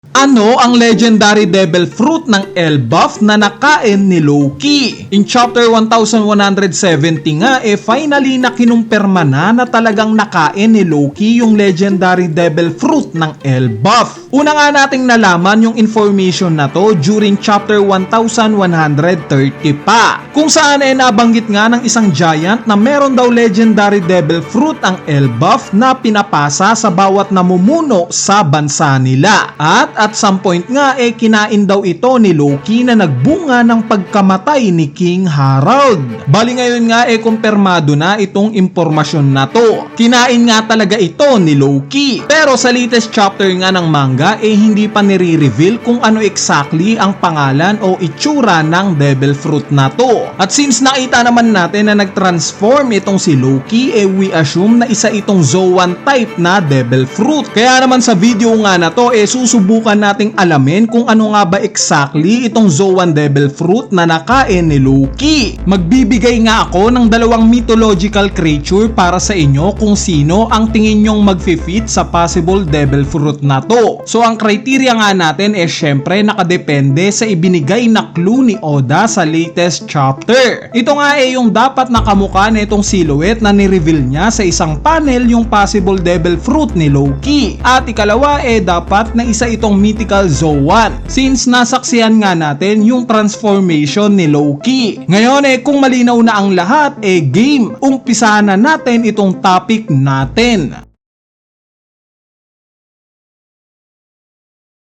Ano ang legendary devil fruit ng Elbaf na nakain ni Loki? In chapter 1170 nga finally na kinumpirma na talagang nakain ni Loki yung legendary devil fruit ng Elbaf. Una nga nating nalaman yung information na to during chapter 1130 pa, kung saan nabanggit nga ng isang giant na meron daw legendary devil fruit ang Elbaf na pinapasa sa bawat namumuno sa bansa nila. At some point nga kinain daw ito ni Loki na nagbunga ng pagkamatay ni King Harald. Bali ngayon nga kumpirmado na itong impormasyon na to. Kinain nga talaga ito ni Loki. Pero sa latest chapter nga ng manga hindi pa nire-reveal kung ano exactly ang pangalan o itsura ng devil fruit na to. At since nakita naman natin na nag-transform itong si Loki, we assume na isa itong Zoan type na devil fruit. Kaya naman sa video nga na to susubukan nating alamin kung ano nga ba exactly itong Zoan devil fruit na nakain ni Loki. Magbibigay nga ako ng dalawang mythological creature para sa inyo kung sino ang tingin nyong magfi-fit sa possible devil fruit na to. So ang criteria nga natin syempre nakadepende sa ibinigay na clue ni Oda sa latest chapter. Ito nga yung dapat nakamukha nitong silhouette na ni-reveal niya sa isang panel yung possible devil fruit ni Loki. At ikalawa dapat na isa itong mythical Zoan, since nasaksihan nga natin yung transformation ni Loki. Ngayon kung malinaw na ang lahat game, umpisahan na natin itong topic natin.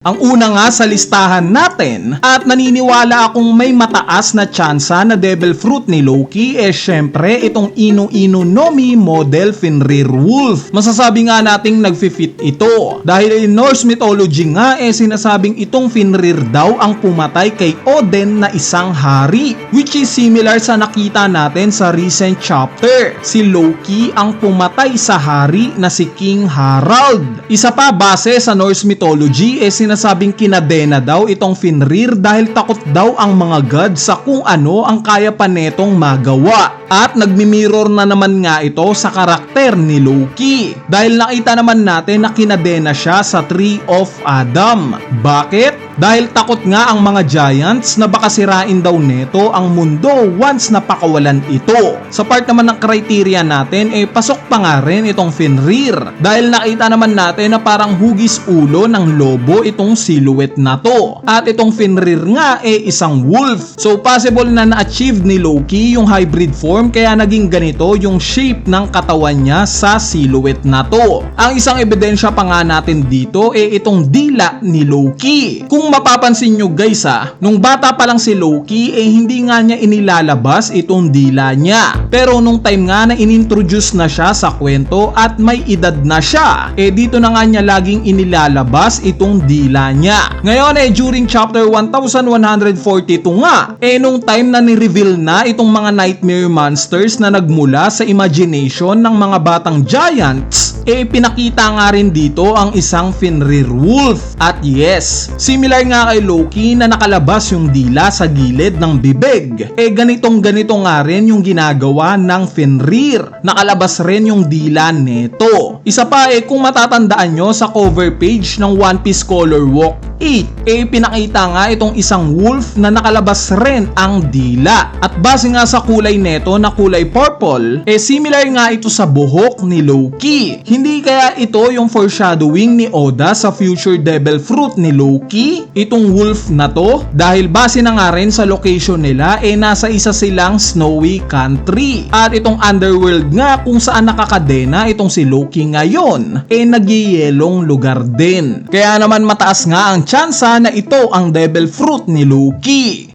Ang una nga sa listahan natin at naniniwala akong may mataas na tsansa na devil fruit ni Loki syempre itong Inu-Inu no Mi model Fenrir Wolf. Masasabi nga nating nagfi-fit ito dahil in Norse mythology nga sinasabing itong Fenrir daw ang pumatay kay Odin na isang hari, which is similar sa nakita natin sa recent chapter. Si Loki ang pumatay sa hari na si King Harald. Isa pa, base sa Norse mythology sinasabing kinadena daw itong Fenrir dahil takot daw ang mga gods sa kung ano ang kaya pa netong magawa. At nagmi-mirror na naman nga ito sa karakter ni Loki dahil nakita naman natin na kinadena siya sa Tree of Adam. Bakit? Dahil takot nga ang mga giants na baka sirain daw neto ang mundo once napakawalan ito. Sa part naman ng criteria natin pasok pa nga rin itong Fenrir dahil nakita naman natin na parang hugis ulo ng lobo itong silhouette na to. At itong Fenrir nga isang wolf. So possible na na-achieve ni Loki yung hybrid form kaya naging ganito yung shape ng katawan niya sa silhouette na to. Ang isang ebidensya pa nga natin dito itong dila ni Loki. Kung mapapansin nyo guys nung bata pa lang si Loki hindi nga niya inilalabas itong dila niya. Pero nung time nga na inintroduce na siya sa kwento at may edad na siya dito na nga niya laging inilalabas itong dila niya. Ngayon during chapter 1142 nga nung time na ni-reveal na itong mga nightmare monsters na nagmula sa imagination ng mga batang giants pinakita nga rin dito ang isang Fenrir Wolf. At yes, similar nga kay Loki na nakalabas yung dila sa gilid ng bibig ganitong ganito nga rin yung ginagawa ng Fenrir. Nakalabas rin yung dila neto. Isa pa kung matatandaan nyo sa cover page ng One Piece Color Walk 8 pinakita nga itong isang wolf na nakalabas rin ang dila. At base nga sa kulay neto na kulay purple similar nga ito sa buhok ni Loki. Hindi kaya ito yung foreshadowing ni Oda sa future devil fruit ni Loki, itong wolf na to? Dahil base na nga rin sa location nila nasa isa silang snowy country. At itong underworld nga kung saan nakakadena itong si Loki ngayon nagyeyelong lugar din. Kaya naman mataas nga ang tsansa na ito ang devil fruit ni Loki.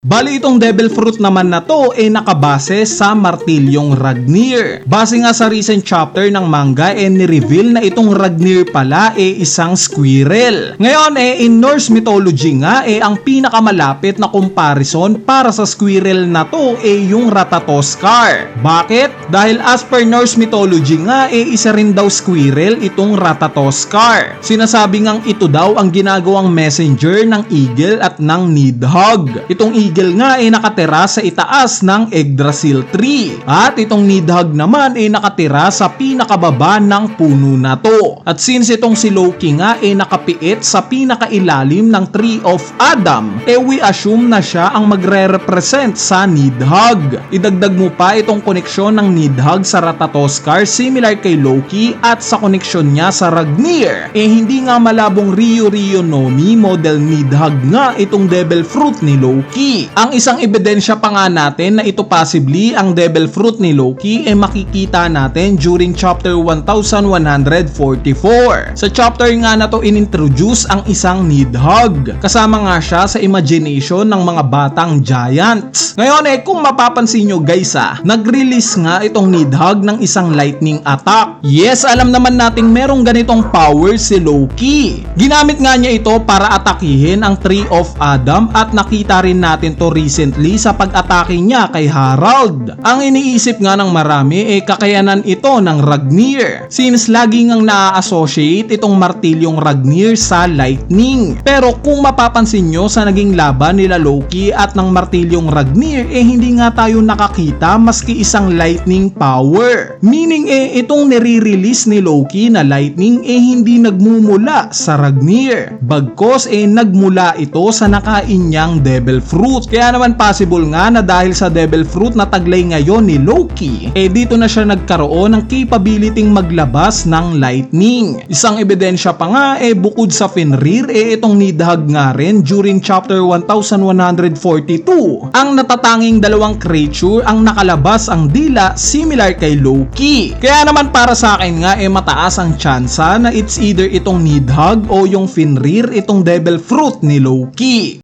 Bali itong devil fruit naman na to nakabase sa martilyong Ragnir. Base nga sa recent chapter ng manga ni-reveal na itong Ragnir pala isang squirrel. Ngayon in Norse mythology nga ang pinakamalapit na comparison para sa squirrel na to yung Ratatoskar. Bakit? Dahil as per Norse mythology nga isa rin daw squirrel itong Ratatoskar. Sinasabi ngang ito daw ang ginagawang messenger ng eagle at ng Nidhogg. Itong Eagle nga ay nakatira sa itaas ng Yggdrasil tree. At itong Nidhogg naman ay nakatira sa pinakababa ng puno na to. At since itong si Loki nga ay nakapiit sa pinakailalim ng Tree of Adam, we assume na siya ang magre-represent sa Nidhogg. Idagdag mo pa itong koneksyon ng Nidhogg sa Ratatoskar similar kay Loki at sa koneksyon niya sa Ragnir. Hindi nga malabong Ryu Nomi model Nidhogg nga itong Devil Fruit ni Loki. Ang isang ebidensya pa nga natin na ito possibly ang Devil Fruit ni Loki makikita natin during chapter 1144. Sa chapter nga na to inintroduce ang isang Nidhogg. Kasama nga siya sa imagination ng mga batang giants. Ngayon kung mapapansin nyo guys nag-release nga itong Nidhogg ng isang lightning attack. Yes, alam naman nating merong ganitong power si Loki. Ginamit nga niya ito para atakihin ang Tree of Adam at nakita rin natin to recently sa pag-atake niya kay Harald. Ang iniisip nga ng marami kakayanan ito ng Ragnir since lagi ngang na-associate itong martilyong Ragnir sa lightning. Pero kung mapapansin nyo sa naging laban nila Loki at ng martilyong Ragnir hindi nga tayo nakakita maski isang lightning power. Meaning itong nire-release ni Loki na lightning hindi nagmumula sa Ragnir. Bagkos nagmula ito sa nakain niyang Devil Fruit. Kaya naman possible nga na dahil sa Devil Fruit na taglay ngayon ni Loki dito na siya nagkaroon ng capability maglabas ng lightning. Isang ebidensya pa nga bukod sa Fenrir itong Nidhogg nga rin during chapter 1142 ang natatanging dalawang creature ang nakalabas ang dila similar kay Loki. Kaya naman para sa akin nga mataas ang tsansa na it's either itong Nidhogg o yung Fenrir itong Devil Fruit ni Loki.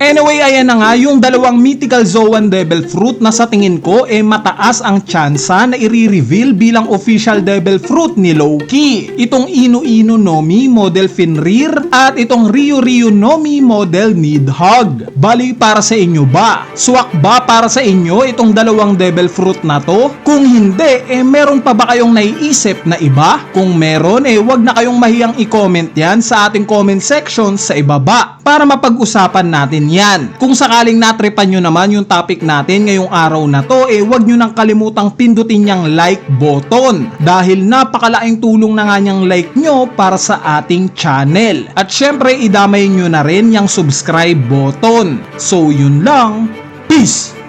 Anyway, ayan na nga yung dalawang mythical Zoan Devil Fruit na sa tingin ko mataas ang tsansa na i-reveal bilang official Devil Fruit ni Loki. Itong Inu-Inu Nomi model Fenrir at itong Ryu Nomi model Nidhogg. Bali para sa inyo ba? Swak ba para sa inyo itong dalawang Devil Fruit na to? Kung hindi, meron pa ba kayong naiisip na iba? Kung meron, wag na kayong mahiyang i-comment yan sa ating comment section sa ibaba para mapag-usapan natin yan. Kung sakaling natripan nyo naman yung topic natin ngayong araw na to, wag nyo nang kalimutang pindutin yung like button dahil napakalaking tulong na nga niyang like nyo para sa ating channel. At syempre, idamay nyo na rin yung subscribe button. So yun lang. Peace!